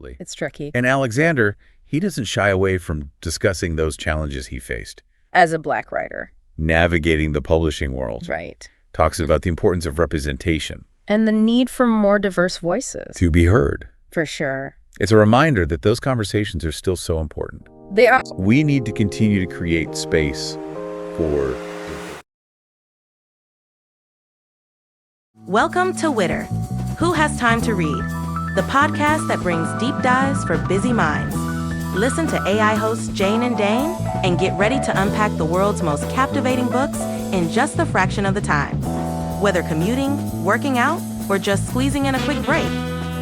Absolutely. It's tricky. And Alexander, he doesn't shy away from discussing those challenges he faced. As a Black writer. Navigating the publishing world. Right. Talks about the importance of representation. And the need for more diverse voices. To be heard. For sure. It's a reminder that those conversations are still so important. They are. We need to continue to create space for... Welcome to Witter. Who Has Time to Read? The podcast that brings deep dives for busy minds. Listen to AI hosts Jane and Dane and get ready to unpack the world's most captivating books in just a fraction of the time. Whether commuting, working out, or just squeezing in a quick break,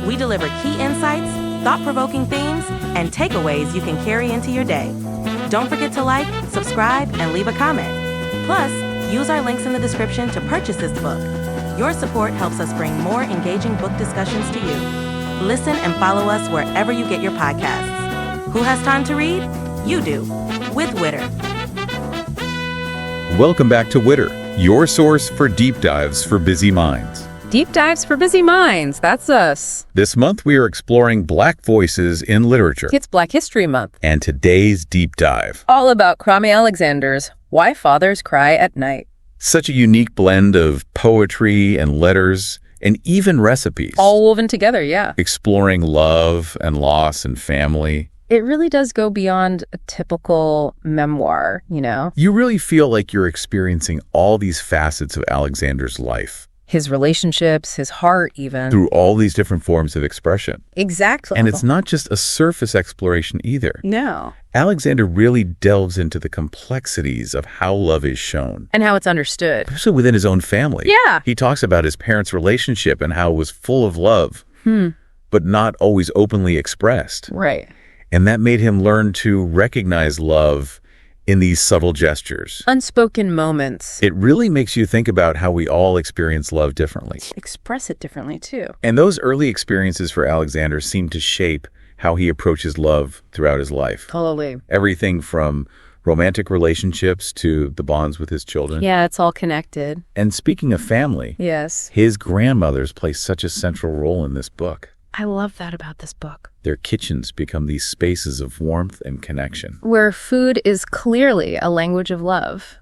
we deliver key insights, thought-provoking themes, and takeaways you can carry into your day. Don't forget to like, subscribe, and leave a comment. Plus, use our links in the description to purchase this book. Your support helps us bring more engaging book discussions to you. Listen and follow us wherever you get your podcasts. Who has time to read? You do, with Witter. Welcome back to Witter, your source for deep dives for busy minds. Deep dives for busy minds. That's us. This month we are exploring Black voices in literature. It's Black History Month. And today's deep dive. All about Kwame Alexander's Why Fathers Cry at Night. Such a unique blend of poetry and letters and even recipes. All woven together, yeah. Exploring love and loss and family. It really does go beyond a typical memoir, you know? You really feel like you're experiencing all these facets of Alexander's life. His relationships, his heart even. Through all these different forms of expression. Exactly. And it's not just a surface exploration either. No. Alexander really delves into the complexities of how love is shown. And how it's understood. Especially within his own family. Yeah. He talks about his parents' relationship and how it was full of love, but not always openly expressed. Right. And that made him learn to recognize love in these subtle gestures. Unspoken moments. It really makes you think about how we all experience love differently. Express it differently, too. And those early experiences for Alexander seem to shape how he approaches love throughout his life. Totally. Everything from romantic relationships to the bonds with his children. Yeah, it's all connected. And speaking of family, Yes. his grandmothers play such a central role in this book. I love that about this book. Their kitchens become these spaces of warmth and connection. Where food is clearly a language of love.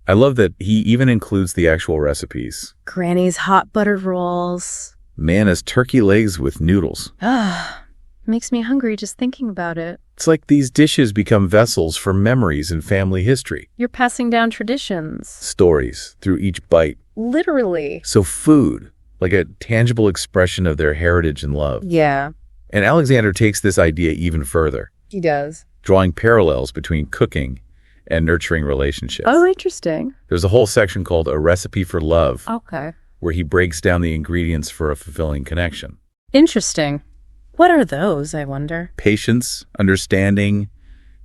I love that he even includes the actual recipes. Granny's hot buttered rolls. Mana's turkey legs with noodles. Ah, makes me hungry just thinking about it. It's like these dishes become vessels for memories and family history. You're passing down traditions. Stories through each bite. Literally. So food, like a tangible expression of their heritage and love. Yeah, And Alexander takes this idea even further, he does. drawing parallels between cooking and nurturing relationships. Oh, interesting. There's a whole section called A Recipe for Love, Okay. where he breaks down the ingredients for a fulfilling connection. Interesting. What are those, I wonder? Patience, understanding,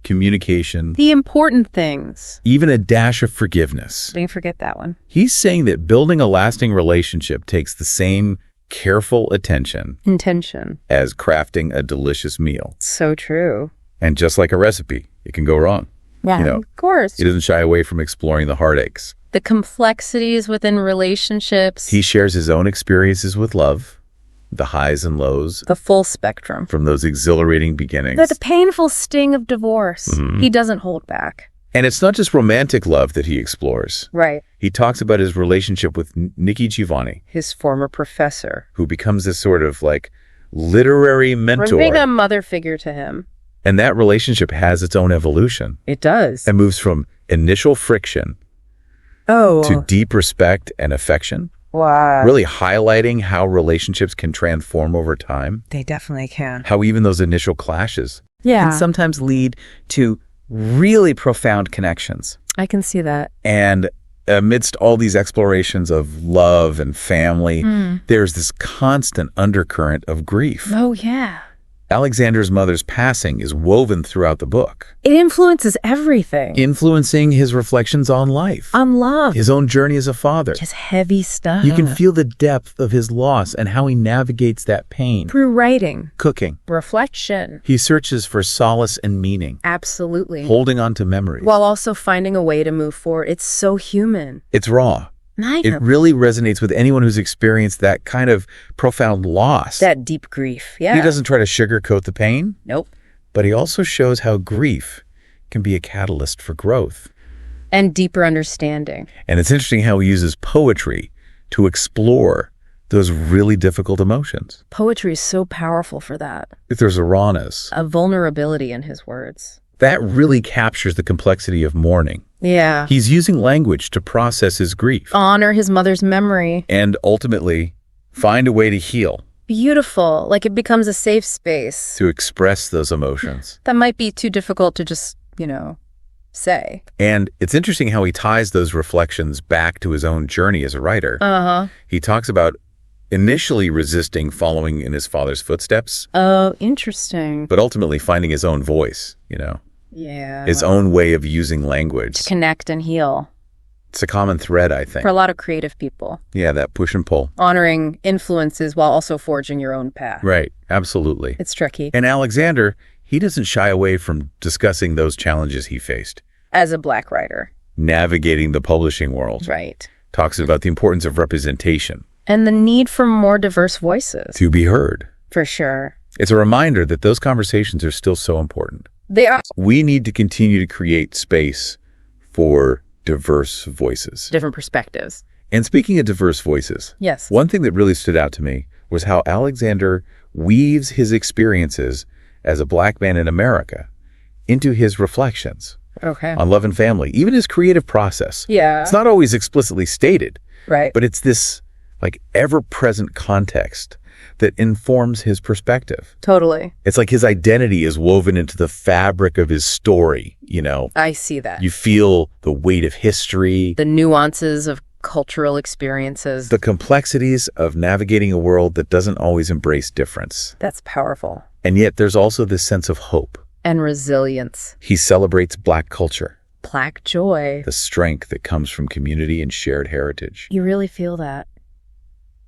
communication, The important things. even a dash of forgiveness. Don't forget that one. He's saying that building a lasting relationship takes the same careful attention Intention. as crafting a delicious meal. So true. And just like a recipe, it can go wrong. Yeah, You know, of course. He doesn't shy away from exploring the heartaches. The complexities within relationships. He shares his own experiences with love, the highs and lows, The full spectrum. from those exhilarating beginnings. The painful sting of divorce. He doesn't hold back. And it's not just romantic love that he explores. Right. He talks about his relationship with Nikki Giovanni, His former professor. who becomes this sort of like literary mentor. Being a mother figure to him. And that relationship has its own evolution It does. and moves from initial friction to deep respect and affection, Wow. really highlighting how relationships can transform over time, They definitely can. how even those initial clashes. Yeah. And sometimes lead to really profound connections. I can see that. And amidst all these explorations of love and family, there's this constant undercurrent of grief. Oh, yeah. Alexander's mother's passing is woven throughout the book, It influences everything. influencing his reflections on life, On love. his own journey as a father. Just heavy stuff. You can feel the depth of his loss and how he navigates that pain. Through writing. Cooking. Reflection. He searches for solace and meaning, Absolutely. holding on to memories. While also finding a way to move forward. It's so human. It's raw, It really resonates with anyone who's experienced that kind of profound loss. That deep grief. Yeah. He doesn't try to sugarcoat the pain, Nope. but he also shows how grief can be a catalyst for growth. And deeper understanding. And it's interesting how he uses poetry to explore those really difficult emotions. Poetry is so powerful for that. There's a rawness. A vulnerability in his words. That really captures the complexity of mourning. Yeah. He's using language to process his grief Honor his mother's memory. and ultimately find a way to heal, Beautiful. Like it becomes a safe space. to express those emotions. That might be too difficult to just, say. And it's interesting how he ties those reflections back to his own journey as a writer. Uh-huh. He talks about initially resisting following in his father's footsteps, Oh, interesting. but ultimately finding his own voice, Yeah. his own way of using language. Connect and heal. It's a common thread, I think. For a lot of creative people. Yeah, that push and pull. Honoring influences while also forging your own path. Right, absolutely. It's tricky. And Alexander, he doesn't shy away from discussing those challenges he faced. As a Black writer. Navigating the publishing world. Right. Talks about the importance of representation. And the need for more diverse voices. To be heard. For sure. It's a reminder that those conversations are still so important. They are. We need to continue to create space for diverse voices. Different perspectives. And speaking of diverse voices, Yes. one thing that really stood out to me was how Alexander weaves his experiences as a Black man in America into his reflections Okay. on love and family, even his creative process. Yeah. It's not always explicitly stated, Right. but it's this ever-present context that informs his perspective. Totally. It's like his identity is woven into the fabric of his story, I see that. You feel the weight of history, The nuances of cultural experiences. the complexities of navigating a world that doesn't always embrace difference. That's powerful. And yet there's also this sense of hope. And resilience. He celebrates Black culture, Black joy. the strength that comes from community and shared heritage. You really feel that.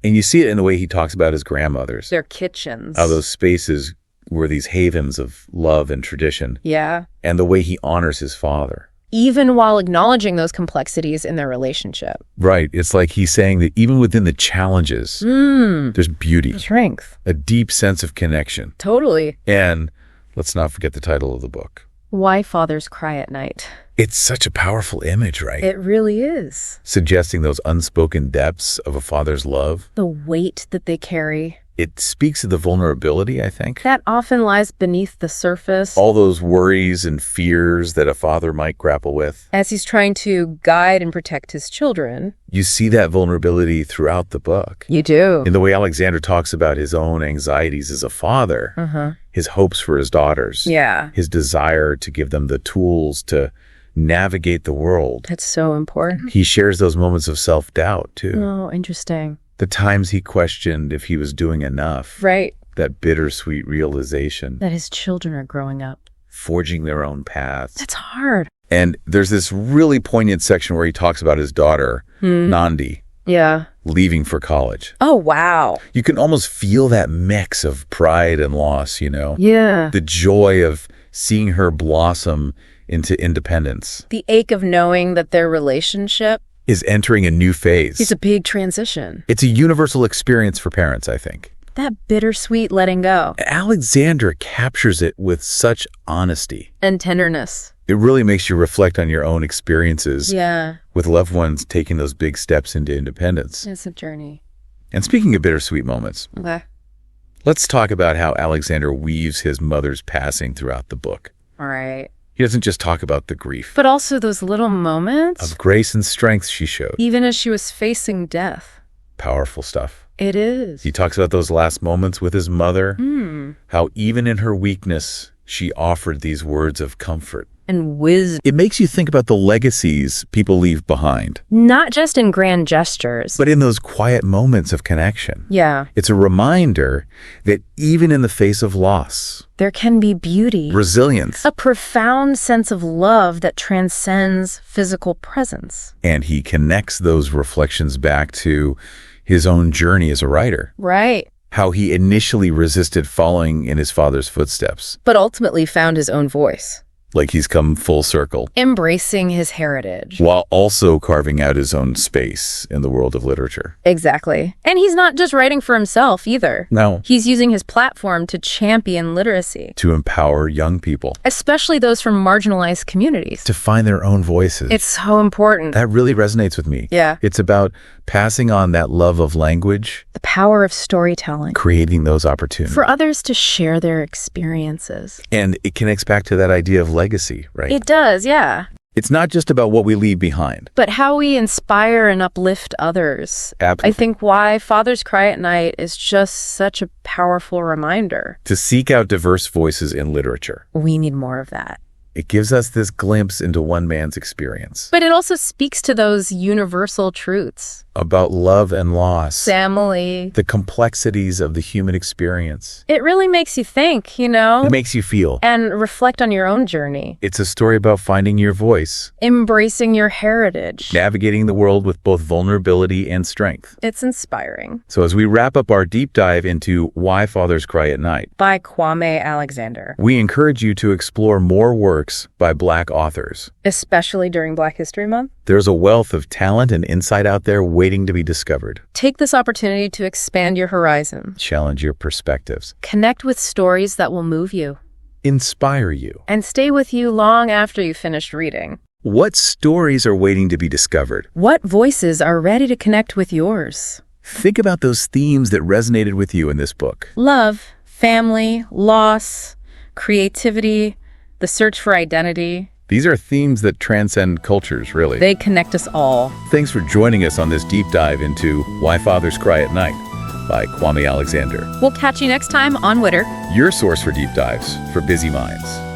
And you see it in the way he talks about his grandmothers. Their kitchens. How those spaces were these havens of love and tradition, Yeah. and the way he honors his father. Even while acknowledging those complexities in their relationship. Right. It's like he's saying that even within the challenges, there's beauty, Strength. a deep sense of connection. Totally. And let's not forget the title of the book. Why Fathers Cry at Night. It's such a powerful image, right? It really is. Suggesting those unspoken depths of a father's love. The weight that they carry. It speaks of the vulnerability, I think. That often lies beneath the surface. All those worries and fears that a father might grapple with. As he's trying to guide and protect his children. You see that vulnerability throughout the book. You do. In the way Alexander talks about his own anxieties as a father, his hopes for his daughters, Yeah. his desire to give them the tools to navigate the world. That's so important. He shares those moments of self-doubt, too. Oh, interesting. The times he questioned if he was doing enough. Right. That bittersweet realization. That his children are growing up. Forging their own paths. That's hard. And there's this really poignant section where he talks about his daughter, Nandi, Yeah. leaving for college. Oh, wow. You can almost feel that mix of pride and loss, Yeah. The joy of seeing her blossom into independence The ache of knowing that their relationship is entering a new phase. is a big transition. It's a universal experience for parents, I think. That bittersweet letting go. Alexander captures it with such honesty. And tenderness. It really makes you reflect on your own experiences Yeah. with loved ones taking those big steps into independence. It's a journey. And speaking of bittersweet moments, Okay. let's talk about how Alexander weaves his mother's passing throughout the book. All right. He doesn't just talk about the grief, But also those little moments, of grace and strength she showed. even as she was facing death. Powerful stuff. It is. He talks about those last moments with his mother, how even in her weakness, she offered these words of comfort. And wisdom. It makes you think about the legacies people leave behind, Not just in grand gestures. but in those quiet moments of connection. Yeah. It's a reminder that even in the face of loss, There can be beauty. resilience, A profound sense of love that transcends physical presence. and he connects those reflections back to his own journey as a writer, Right. how he initially resisted following in his father's footsteps. But ultimately found his own voice. like he's come full circle, Embracing his heritage. while also carving out his own space in the world of literature. Exactly. And he's not just writing for himself either. No. He's using his platform to champion literacy, To empower young people, especially those from marginalized communities. to find their own voices. It's so important. That really resonates with me. Yeah. It's about passing on that love of language, The power of storytelling. creating those opportunities. For others to share their experiences. And it connects back to that idea of legacy, right? It does, yeah. It's not just about what we leave behind. But how we inspire and uplift others. Absolutely. I think why Fathers Cry at Night is just such a powerful reminder. To seek out diverse voices in literature. We need more of that. It gives us this glimpse into one man's experience. But it also speaks to those universal truths. About love and loss. Family. The complexities of the human experience. It really makes you think, you know? It makes you feel. And reflect on your own journey. It's a story about finding your voice. Embracing your heritage. Navigating the world with both vulnerability and strength. It's inspiring. So as we wrap up our deep dive into Why Fathers Cry at Night, By Kwame Alexander. we encourage you to explore more works by Black authors. Especially during Black History Month. There's a wealth of talent and insight out there waiting to be discovered. Take this opportunity to expand your horizon. Challenge your perspectives. Connect with stories that will move you. Inspire you. And stay with you long after you finished reading. What stories are waiting to be discovered? What voices are ready to connect with yours? Think about those themes that resonated with you in this book. Love, family, loss, creativity, the search for identity. These are themes that transcend cultures, really. They connect us all. Thanks for joining us on this deep dive into Why Fathers Cry at Night by Kwame Alexander. We'll catch you next time on Witter. Your source for deep dives for busy minds.